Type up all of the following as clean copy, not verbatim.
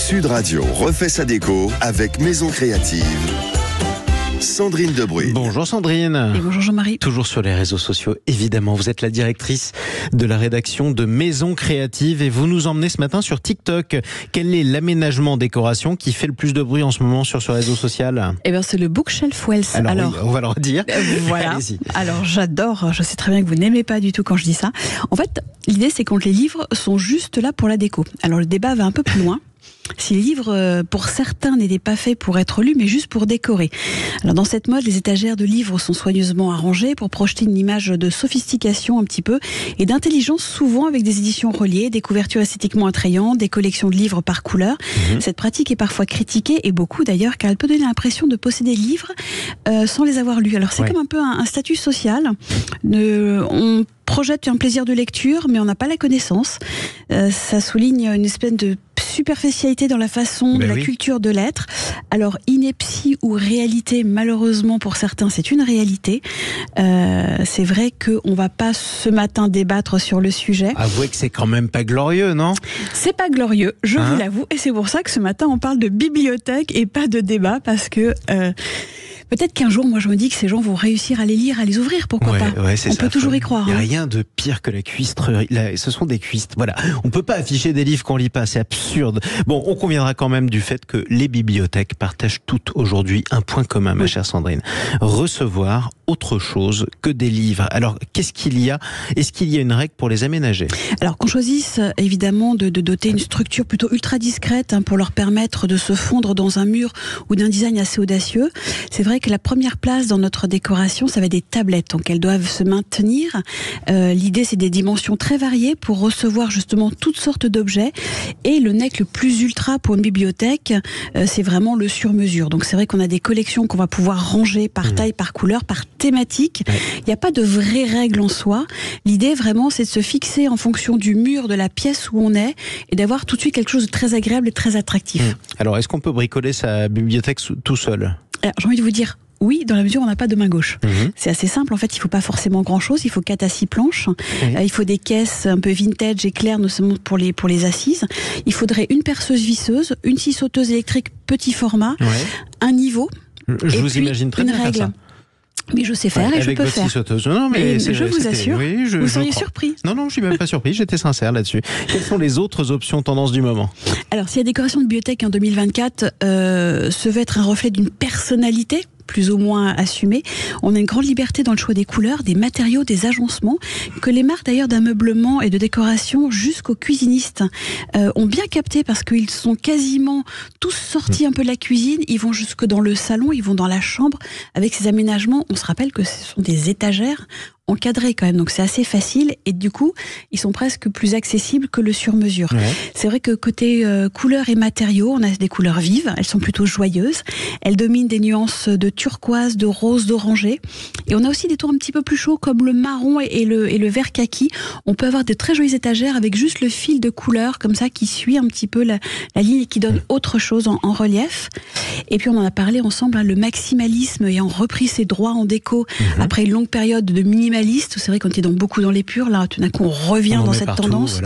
Sud Radio refait sa déco avec Maison Créative. Sandrine Debruyne. Bonjour Sandrine. Et bonjour Jean-Marie. Toujours sur les réseaux sociaux, évidemment. Vous êtes la directrice de la rédaction de Maison Créative et vous nous emmenez ce matin sur TikTok. Quel est l'aménagement décoration qui fait le plus de bruit en ce moment sur ce réseau social ? Eh bien, c'est le Bookshelf Wells. Alors oui, on va le redire. Voilà. Allez-y. Alors, j'adore. Je sais très bien que vous n'aimez pas du tout quand je dis ça. En fait, l'idée, c'est que les livres sont juste là pour la déco. Alors, le débat va un peu plus loin. Si les livres, pour certains, n'étaient pas faits pour être lus, mais juste pour décorer. Alors, dans cette mode, les étagères de livres sont soigneusement arrangées pour projeter une image de sophistication un petit peu et d'intelligence, souvent avec des éditions reliées, des couvertures esthétiquement attrayantes, des collections de livres par couleur. Cette pratique est parfois critiquée, et beaucoup d'ailleurs, car elle peut donner l'impression de posséder des livres sans les avoir lus. Alors, c'est comme un peu un statut social. On projette un plaisir de lecture, mais on n'a pas la connaissance. Ça souligne une espèce de superficialité dans la façon de la culture de l'être. Alors, ineptie ou réalité, malheureusement pour certains, c'est une réalité. C'est vrai qu'on ne va pas ce matin débattre sur le sujet. Avouez que c'est quand même pas glorieux, non ? C'est pas glorieux, je vous l'avoue. Et c'est pour ça que ce matin, on parle de bibliothèque et pas de débat, parce que... peut-être qu'un jour, moi je me dis que ces gens vont réussir à les lire, à les ouvrir, pourquoi pas. On peut toujours y croire. Il n'y a rien de pire que la cuistrerie. Ce sont des cuistres. Voilà. On ne peut pas afficher des livres qu'on ne lit pas, c'est absurde. Bon, on conviendra quand même du fait que les bibliothèques partagent toutes aujourd'hui un point commun, ma chère Sandrine. Recevoir autre chose que des livres. Alors, qu'est-ce qu'il y a ? Est-ce qu'il y a une règle pour les aménager ? Alors, qu'on choisisse évidemment de doter une structure plutôt ultra discrète pour leur permettre de se fondre dans un mur ou d'un design assez audacieux. C'est vrai que la première place dans notre décoration, ça va être des tablettes, donc elles doivent se maintenir. L'idée, c'est des dimensions très variées pour recevoir justement toutes sortes d'objets. Et le nec le plus ultra pour une bibliothèque, c'est vraiment le sur-mesure. Donc c'est vrai qu'on a des collections qu'on va pouvoir ranger par taille, par couleur, par thématique. Il n'y a pas de vraies règles en soi. L'idée vraiment, c'est de se fixer en fonction du mur de la pièce où on est et d'avoir tout de suite quelque chose de très agréable et très attractif. Alors, est-ce qu'on peut bricoler sa bibliothèque tout seul ? Alors, j'ai envie de vous dire oui, dans la mesure où on n'a pas de main gauche. C'est assez simple, en fait, il ne faut pas forcément grand-chose, il faut 4 à 6 planches, il faut des caisses un peu vintage et claires, notamment pour les assises. Il faudrait une perceuse visseuse, une scie sauteuse électrique petit format, un niveau, je vous imagine très bien faire ça. Mais je sais faire et je peux faire. Non, mais je vous assure, vous seriez surpris. Non, je ne suis même pas surpris, j'étais sincère là-dessus. Quelles sont les autres options tendances du moment ? Alors, si la décoration de bibliothèque en 2024 se veut être un reflet d'une personnalité, plus ou moins assumée, on a une grande liberté dans le choix des couleurs, des matériaux, des agencements, que les marques d'ailleurs d'ameublement et de décoration jusqu'aux cuisinistes ont bien capté, parce qu'ils sont quasiment tous sortis un peu de la cuisine, ils vont jusque dans le salon, ils vont dans la chambre avec ces aménagements. On se rappelle que ce sont des étagères encadrés quand même, donc c'est assez facile, et du coup ils sont presque plus accessibles que le sur-mesure. C'est vrai que côté couleurs et matériaux, on a des couleurs vives, elles sont plutôt joyeuses, elles dominent des nuances de turquoise, de rose, d'orangé, et on a aussi des tons un petit peu plus chauds comme le marron et le vert kaki. On peut avoir de très jolies étagères avec juste le fil de couleur comme ça qui suit un petit peu la ligne et qui donne autre chose en relief. Et puis on en a parlé ensemble, le maximalisme ayant repris ses droits en déco après une longue période de minimalisme. C'est vrai qu'on était beaucoup dans l'épure, là tout d'un coup on revient dans cette tendance.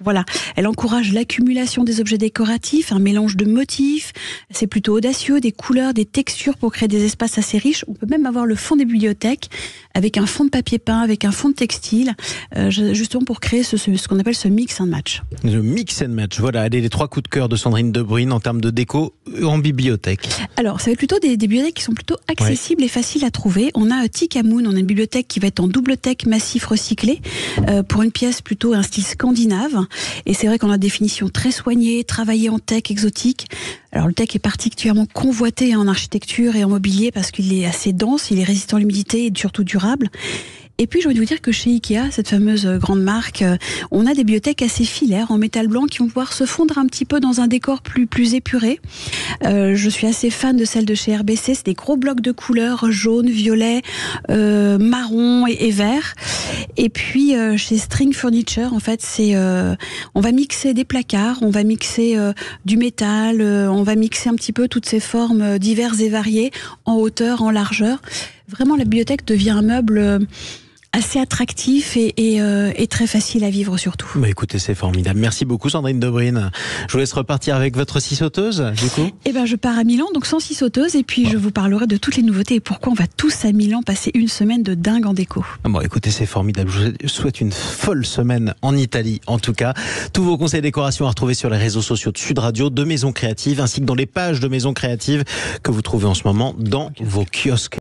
Voilà. Elle encourage l'accumulation des objets décoratifs, un mélange de motifs, c'est plutôt audacieux, des couleurs, des textures pour créer des espaces assez riches. On peut même avoir le fond des bibliothèques avec un fond de papier peint, avec un fond de textile, justement pour créer ce qu'on appelle ce mix and match. Le mix and match, voilà, allez, les 3 coups de cœur de Sandrine Debruyne en termes de déco en bibliothèque. Alors, ça va être plutôt des bibliothèques qui sont plutôt accessibles et faciles à trouver. On a Tikamoon, on a une bibliothèque qui va être en double teck massif recyclé, pour une pièce plutôt un style scandinave. Et c'est vrai qu'on a des finitions très soignées, travaillées en teck exotique. Alors le teck est particulièrement convoité en architecture et en mobilier parce qu'il est assez dense, il est résistant à l'humidité et surtout durable. Et puis, j'ai envie de vous dire que chez Ikea, cette fameuse grande marque, on a des bibliothèques assez filaires en métal blanc qui vont pouvoir se fondre un petit peu dans un décor plus épuré. Je suis assez fan de celle de chez RBC. C'est des gros blocs de couleurs jaune, violet, marron et vert. Et puis, chez String Furniture, en fait, on va mixer des placards, on va mixer du métal, on va mixer un petit peu toutes ces formes diverses et variées en hauteur, en largeur. Vraiment, la bibliothèque devient un meuble assez attractif et très facile à vivre surtout. Bah écoutez, c'est formidable. Merci beaucoup Sandrine Debrine. Je vous laisse repartir avec votre scie sauteuse, du coup. Eh ben, je pars à Milan, donc sans scie sauteuse, et puis je vous parlerai de toutes les nouveautés et pourquoi on va tous à Milan passer une semaine de dingue en déco. Bon, écoutez, c'est formidable. Je vous souhaite une folle semaine en Italie, en tout cas. Tous vos conseils décoration à retrouver sur les réseaux sociaux de Sud Radio, de Maison Créative, ainsi que dans les pages de Maison Créative que vous trouvez en ce moment dans vos kiosques.